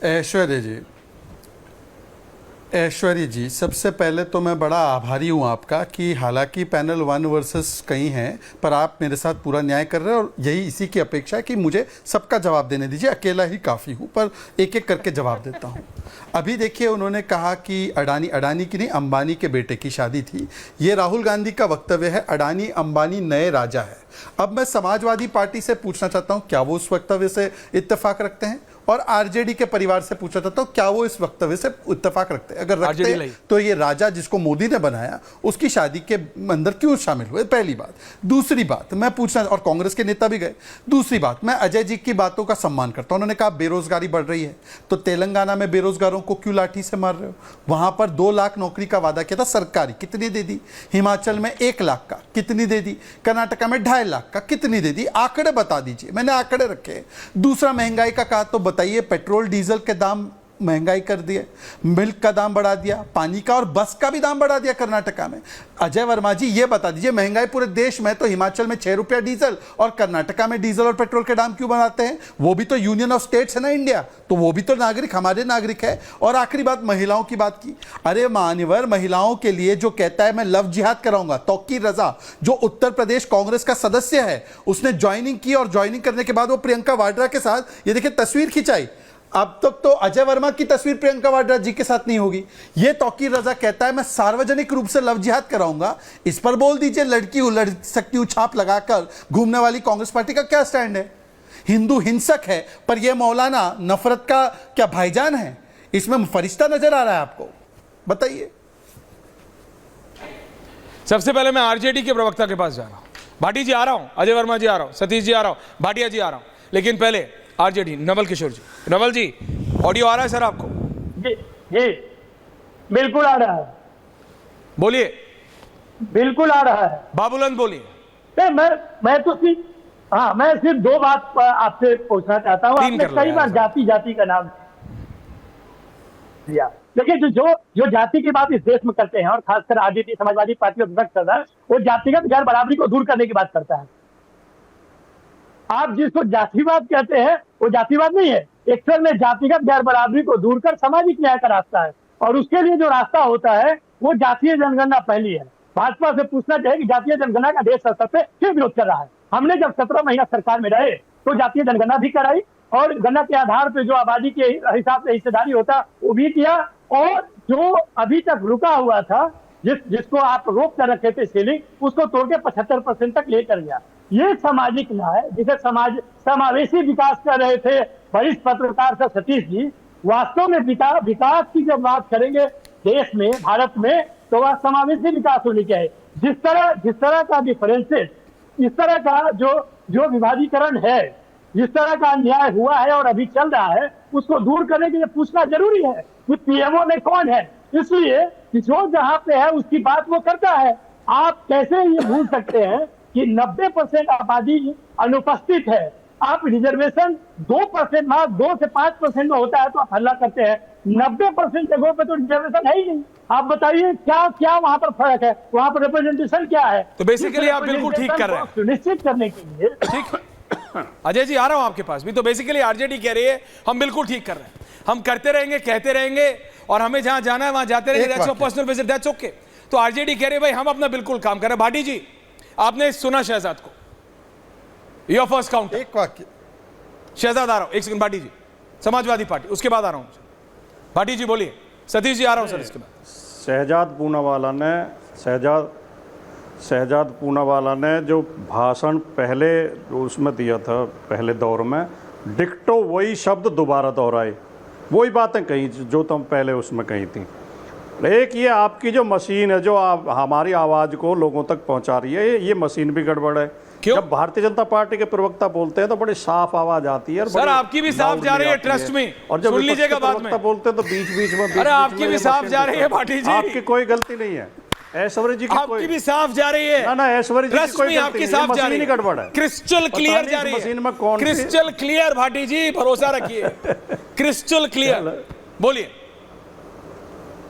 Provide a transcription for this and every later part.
ऐश्वर्य जी, सबसे पहले तो मैं बड़ा आभारी हूँ आपका कि हालांकि पैनल 1 वर्सेस कई हैं, पर आप मेरे साथ पूरा न्याय कर रहे हैं और यही इसी की अपेक्षा है कि मुझे सबका जवाब देने दीजिए। अकेला ही काफ़ी हूँ, पर एक एक करके जवाब देता हूँ। अभी देखिए, उन्होंने कहा कि अडानी की नहीं, अंबानी के बेटे की शादी थी। ये राहुल गांधी का वक्तव्य है, अडानी अंबानी नए राजा है। अब मैं समाजवादी पार्टी से पूछना चाहता हूँ, क्या वो उस वक्तव्य से इत्तेफाक रखते हैं? और आरजेडी के परिवार से पूछना चाहता हूं, क्या वो इस वक्तव्य से इत्तेफाक रखते हैं? अगर रखते हैं तो ये राजा जिसको मोदी ने बनाया उसकी शादी के अंदर क्यों शामिल हुए? पहली बात। दूसरी बात मैं पूछना, और कांग्रेस के नेता भी गए। दूसरी बात, मैं अजय जी की बातों का सम्मान करता हूं। उन्होंने कहा बेरोजगारी बढ़ रही है, तो तेलंगाना में बेरोजगारों को क्यों लाठी से मार रहे हो? वहां पर 2 लाख नौकरी का वादा किया था सरकारी, कितनी दे दी? हिमाचल में 1 लाख का, कितनी दे दी? कर्नाटका में 2.5 लाख का, कितनी दे दी? आंकड़े बता दीजिए, मैंने आंकड़े रखे। दूसरा, महंगाई का कहा तो बताइए, पेट्रोल डीजल के दाम महंगाई कर दिए, मिल्क का दाम बढ़ा दिया, पानी का और बस का भी दाम बढ़ा दिया कर्नाटका में। अजय वर्मा जी, ये बता दीजिए, महंगाई पूरे देश में, तो हिमाचल में 6 रुपया डीजल और कर्नाटका में डीजल और पेट्रोल के दाम क्यों बढ़ाते हैं? वो भी तो यूनियन ऑफ स्टेट्स है ना इंडिया, तो वो भी तो नागरिक, हमारे नागरिक है। और आखिरी बात, महिलाओं की बात की। अरे मान्यवर, महिलाओं के लिए जो कहता है मैं लव जिहाद कराऊंगा, तौकीर रजा जो उत्तर प्रदेश कांग्रेस का सदस्य है, उसने ज्वाइनिंग की और ज्वाइनिंग करने के बाद वो प्रियंका वाड्रा के साथ, ये देखिए, तस्वीर खिंचाई। अब तक तो अजय वर्मा की तस्वीर प्रियंका वाड्रा जी के साथ नहीं होगी। ये तौकीर रजा कहता है मैं सार्वजनिक रूप से लव जिहाद कराऊंगा। इस पर बोल दीजिए, लड़की हूं, लड़ सकती हूं छाप लगाकर घूमने वाली कांग्रेस पार्टी का क्या स्टैंड है? हिंदू हिंसक है, पर यह मौलाना नफरत का क्या भाईजान है? इसमें फरिश्ता नजर आ रहा है आपको? बताइए। सबसे पहले मैं आरजेडी के प्रवक्ता के पास जा रहा हूं। भाटी जी आ रहा हूं, अजय वर्मा जी आ रहा हूं, सतीश जी आ रहा हूं, भाटिया जी आ रहा हूं, लेकिन पहले आरजेडी नवल किशोर जी। नवल जी, ऑडियो आ रहा है सर आपको? जी जी, बिल्कुल आ रहा है। बोलिए। बिल्कुल आ रहा है। बाबूलंद बोलिए। मैं तो सिर्फ, हाँ, मैं सिर्फ 2 बात आपसे पूछना चाहता हूँ। आपने कई बार जाति का नाम दिया, लेकिन जो जाति की बात इस देश में करते हैं, और खासकर आरजेडी समाजवादी पार्टी व्यक्त कर रहा है, वो जातिगत गैर बराबरी को दूर करने की बात करता है। आप जिसको जातिवाद कहते हैं वो जातिवाद नहीं है, एक्चुअल में जातिगत गैर बराबरी को दूर कर सामाजिक न्याय का रास्ता है, और उसके लिए जो रास्ता होता है वो जातीय जनगणना पहली है। भाजपा से पूछना चाहिए कि जातीय जनगणना का देश स्तर पे क्यों विरोध कर रहा है? हमने जब 17 महीना सरकार में रहे तो जातीय जनगणना भी कराई, और गणना के आधार पर जो आबादी के हिसाब से हिस्सेदारी होता वो भी किया, और जो अभी तक रुका हुआ था, जिसको आप रोक कर रखे थे सीलिंग, उसको तोड़ के 75% तक लेकर गया। ये सामाजिक न्याय, जिसे समावेशी विकास कर रहे थे वरिष्ठ पत्रकार सर सतीश जी, वास्तव में विकास की जब बात करेंगे देश में, भारत में, तो वह समावेशी विकास होनी चाहिए। जिस तरह का डिफरेंसेस, इस तरह का जो विभाजीकरण है, जिस तरह का अन्याय हुआ है और अभी चल रहा है, उसको दूर करने के लिए पूछना जरूरी है कि पीएमओ में कौन है। इसलिए जो जहां पे है उसकी बात वो करता है। आप कैसे ये भूल सकते हैं कि 90% आबादी अनुपस्थित है? आप रिजर्वेशन 2%, 2 से 5% में होता है तो आप हल्ला करते हैं। 90% जगहों पे तो रिजर्वेशन है ही नहीं। आप बताइए क्या वहां पर फर्क है? वहां पर रिप्रेजेंटेशन क्या है? तो बेसिकली आप बिल्कुल ठीक कर रहे हैं, सुनिश्चित करने के लिए। ठीक। अजय जी आ रहा हूं आपके पास भी। तो बेसिकली आरजेडी कह रही है हम बिल्कुल ठीक कर रहे हैं, हम करते रहेंगे, कहते रहेंगे, और हमें जहां जाना है वहां जाते रहेंगे, that's your personal visit, that's okay. तो आरजेडी कह रही है भाई हम अपना बिल्कुल काम कर रहे हैं। भाटी जी, आपने सुना शहजाद को, योर फर्स्ट काउंट। एक वाक्य। शहजाद आ रहा हूं, एक सेकंड। भाटी जी, समाजवादी पार्टी, उसके बाद आ रहा हूं। भाटी जी बोलिए। सतीश जी आ रहा हूं सर इसके बाद। शहजाद पूनावाला ने जो भाषण पहले उसमें दिया था, पहले दौर में, डिक्टो वही शब्द दोबारा दोहराए, वही बातें कही जो तुम पहले उसमें कही थी। एक ये आपकी जो मशीन है जो आप हमारी आवाज़ को लोगों तक पहुंचा रही है, ये मशीन भी गड़बड़ है। क्यों? जब भारतीय जनता पार्टी के प्रवक्ता बोलते हैं तो बड़ी साफ आवाज आती है। सर आपकी भी साफ जा रही है, ट्रस्ट में, और जब सुन लीजिएगा बाद में बोलते हैं तो बीच में अरे आपकी भी साफ जा रही है भाटी जी। आपकी कोई गलती नहीं है, ऐश्वर्य जी की आपकी भी साफ जा रही है। ना ऐश्वर्य जी की कोई आपकी साफ जा रही है, गड़बड़ है, क्रिस्टल क्लियर जा रही है। मशीन में कौन क्रिस्टल क्लियर भाटी जी, भरोसा रखिए, क्रिस्टल क्लियर। बोलिए।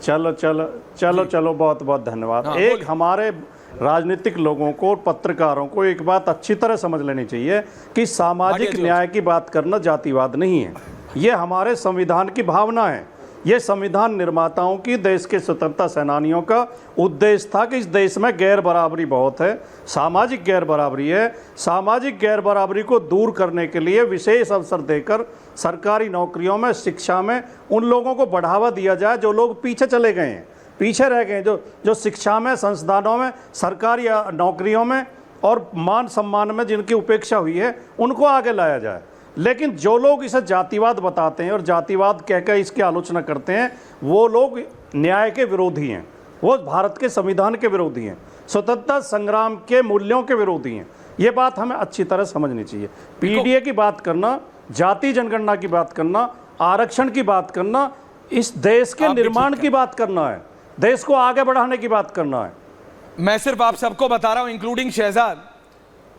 चलो, बहुत बहुत धन्यवाद। एक हमारे राजनीतिक लोगों को, पत्रकारों को एक बात अच्छी तरह समझ लेनी चाहिए कि सामाजिक न्याय की बात करना जातिवाद नहीं है। ये हमारे संविधान की भावना है। ये संविधान निर्माताओं की, देश के स्वतंत्रता सेनानियों का उद्देश्य था कि इस देश में गैर बराबरी बहुत है, सामाजिक गैर बराबरी है। सामाजिक गैर बराबरी को दूर करने के लिए विशेष अवसर देकर सरकारी नौकरियों में, शिक्षा में उन लोगों को बढ़ावा दिया जाए जो लोग पीछे चले गए हैं, पीछे रह गए हैं, जो शिक्षा में, संस्थानों में, सरकारी नौकरियों में और मान सम्मान में जिनकी उपेक्षा हुई है, उनको आगे लाया जाए। लेकिन जो लोग इसे जातिवाद बताते हैं और जातिवाद कहकर इसकी आलोचना करते हैं, वो लोग न्याय के विरोधी हैं, वो भारत के संविधान के विरोधी हैं, स्वतंत्रता संग्राम के मूल्यों के विरोधी हैं। ये बात हमें अच्छी तरह समझनी चाहिए। पीडीए की बात करना, जाति जनगणना की बात करना, आरक्षण की बात करना, इस देश के निर्माण की बात करना है, देश को आगे बढ़ाने की बात करना है। मैं सिर्फ आप सबको बता रहा हूं, इंक्लूडिंग शहजाद,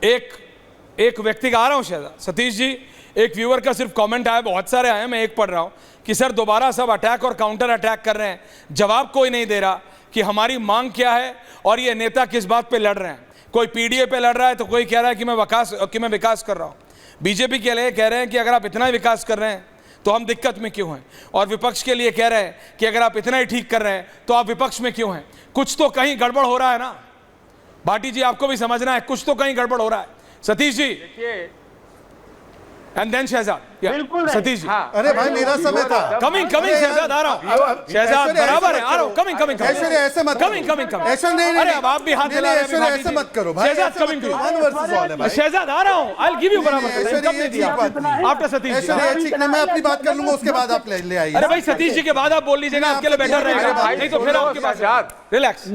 एक व्यक्ति का आ रहा हूं शहजाद, सतीश जी, एक व्यूअर का सिर्फ कमेंट आया, बहुत सारे आए, मैं एक पढ़ रहा हूं कि सर दोबारा सब अटैक और काउंटर अटैक कर रहे हैं, जवाब कोई नहीं दे रहा कि हमारी मांग क्या है और ये नेता किस बात पे लड़ रहे हैं। कोई पीडीए पे लड़ रहा है तो कोई कह रहा है कि मैं विकास कर रहा हूं। बीजेपी के लिए कह रहे हैं कि अगर आप इतना ही विकास कर रहे हैं तो हम दिक्कत में क्यों हैं, और विपक्ष के लिए कह रहे हैं कि अगर आप इतना ही ठीक कर रहे हैं तो आप विपक्ष में क्यों हैं। कुछ तो कहीं गड़बड़ हो रहा है ना भाटी जी, आपको भी समझना है, कुछ तो कहीं गड़बड़ हो रहा है। सतीश जी एंड देन शहजाद, बिल्कुल सतीश जी। हाँ। अरे भाई मेरा समय था। कमिंग शहजाद, आ रहा हूं। शहजाद बराबर है, आ रहा हूं। कमिंग ऐश्वर्या ऐसे मत कमिंग ऐश्वर्या नहीं, अरे अब आप भी हाथ हिला रहे हैं। ऐसे मत करो भाई, Shahzad coming one versus all है भाई। शहजाद आ रहा हूं, आई विल गिव यू बराबर का टाइम। कब नहीं दिया आफ्टर सतीश जी। ऐश्वर्या ठीक नहीं, मैं अपनी बात कर लूंगा, उसके बाद आप ले आइए। अरे भाई सतीश जी के बाद आप बोल लीजिएगा, आपके लिए बेटर रहेगा, नहीं तो फिर आपके पास रिलैक्स।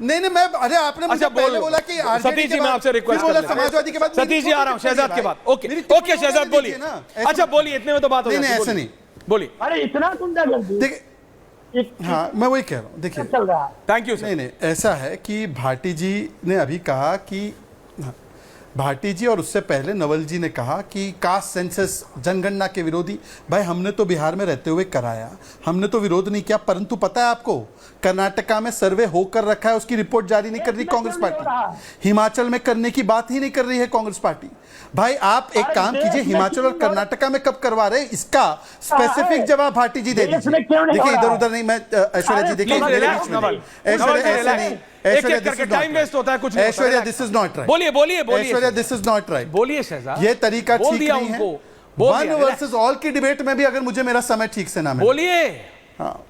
नहीं मैं, अरे आपने मुझे पहले बोला कि सतीश जी मैं आपसे रिक्वेस्ट बोला समाजवादी के बाद सतीश जी आ रहा हूं, शहजाद के बाद। ओके शहजाद बोलिए। अच्छा बोलिए, इतने में तो बात हो नहीं ऐसे नहीं बोलिए। अरे इतना गुंडा गर्दी देखिए, हाँ मैं वही कह रहा हूँ। देखिए चल रहा है। Thank you sir. नहीं ऐसा है कि भाटी जी ने अभी कहा कि भाटी जी और उससे पहले नवल जी ने कहा कि कास्ट सेंसस, जनगणना के विरोधी। भाई हमने तो बिहार में रहते हुए कराया, हमने तो विरोध नहीं किया, परंतु पता है आपको कर्नाटका में सर्वे होकर रखा है, उसकी रिपोर्ट जारी नहीं कर रही कांग्रेस पार्टी। हिमाचल में करने की बात ही नहीं कर रही है कांग्रेस पार्टी। भाई आप एक काम कीजिए, हिमाचल और कर्नाटका में कब करवा रहे हैं, इसका स्पेसिफिक जवाब भाटी जी दे दीजिए। देखिए इधर उधर नहीं, मैं ऐश्वर्या जी देखिए, ऐश्वर्या नहीं, ऐश्वर्या करके टाइम वेस्ट होता है कुछ नहीं। Aishwarya this is not right. बोलिए Aishwarya this is not right. बोलिए शहजाद, ये तरीका ठीक नहीं है। वन वर्सेस ऑल की डिबेट में भी अगर मुझे मेरा समय ठीक से ना मिले, बोलिए। हाँ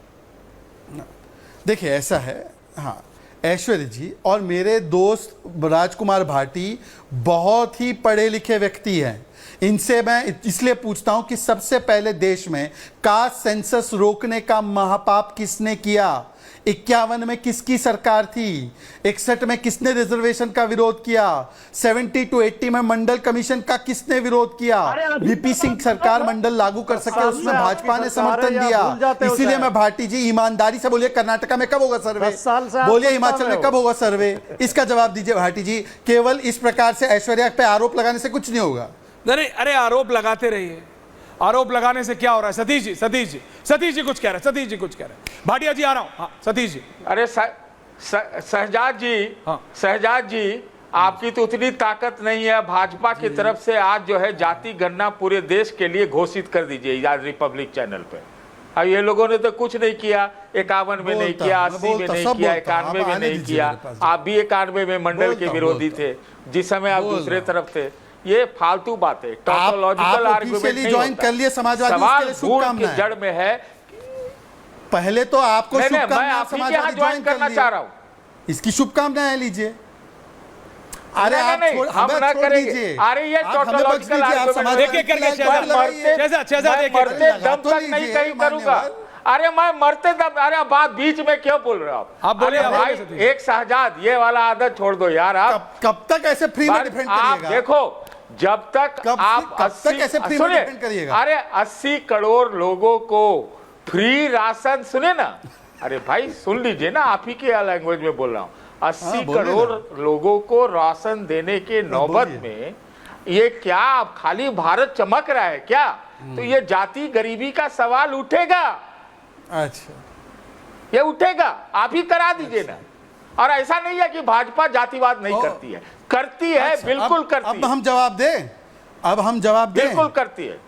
देखिए ऐसा है, हाँ ऐश्वर्या जी और मेरे दोस्त राजकुमार भाटी बहुत ही पढ़े लिखे व्यक्ति हैं। इनसे मैं इसलिए पूछता हूं कि सबसे पहले देश में कास्ट सेंसस रोकने का महापाप किसने किया? 51 में किसकी सरकार थी? 61 में किसने रिजर्वेशन का विरोध किया? 70 to 80 में मंडल कमीशन का किसने विरोध किया? वीपी सिंह सरकार मंडल लागू कर सके, उसमें भाजपा ने समर्थन दिया। इसीलिए मैं भाटी जी ईमानदारी से बोलिए, कर्नाटका में कब होगा सर्वे? बोलिए हिमाचल में कब होगा सर्वे? इसका जवाब दीजिए भाटी जी। केवल इस प्रकार से ऐश्वर्या पे आरोप लगाने से कुछ नहीं होगा। अरे आरोप लगाते रहिए, आरोप लगाने से क्या हो रहा है? सतीश जी कुछ कह रहे हैं, सतीश जी कुछ कह रहे हैं। भाटिया जी आ रहा हूं। हाँ सतीश जी। अरे शहजाद जी, हाँ। शहजाद जी आपकी तो उतनी ताकत नहीं है। भाजपा की तरफ से आज जो है जाति गणना पूरे देश के लिए घोषित कर दीजिए आज रिपब्लिक चैनल पे। अब ये लोगों ने तो कुछ नहीं किया, 51 में नहीं किया, 80 में नहीं किया, 91 में नहीं किया। आप भी 91 में मंडल के विरोधी थे जिस समय आप दूसरे तरफ थे। ये फालतू बातें, टॉपोलॉजिकल आर्गुमेंट नहीं ज्वाइन कर लिए समाजवादी, सवाल ढूंढ के जड़ में है। पहले तो आपको शुभकामनाएं समाजवादी ज्वाइन करना चाह रहा हूं, इसकी शुभकामनाएं लीजिए। अरे आप हम ना करेंगे। अरे ये टॉपोलॉजिकल आर्गुमेंट एक-एक करके शहजाद मरते दम तक नहीं कहीं करूंगा। अरे मैं मरते दम, अरे बात बीच में क्यों बोल रहे हो आप बोलिए भाई। एक शहजाद ये वाला आदत छोड़ दो यार। आप कब तक ऐसे फ्री में डिफेंड करिएगा? देखो जब तक आप 80 अरे 80 करोड़ लोगों को फ्री राशन, सुने ना, अरे भाई सुन लीजिए ना, आप ही के लैंग्वेज में बोल रहा हूँ। 80 करोड़ लोगों को राशन देने के नौबत में ये क्या अब खाली भारत चमक रहा है क्या? तो ये जाति गरीबी का सवाल उठेगा। अच्छा ये उठेगा, आप ही करा दीजिए ना। और ऐसा नहीं है कि भाजपा जातिवाद नहीं करती है, करती है, बिल्कुल करती है। अब हम जवाब दें, बिल्कुल करती है।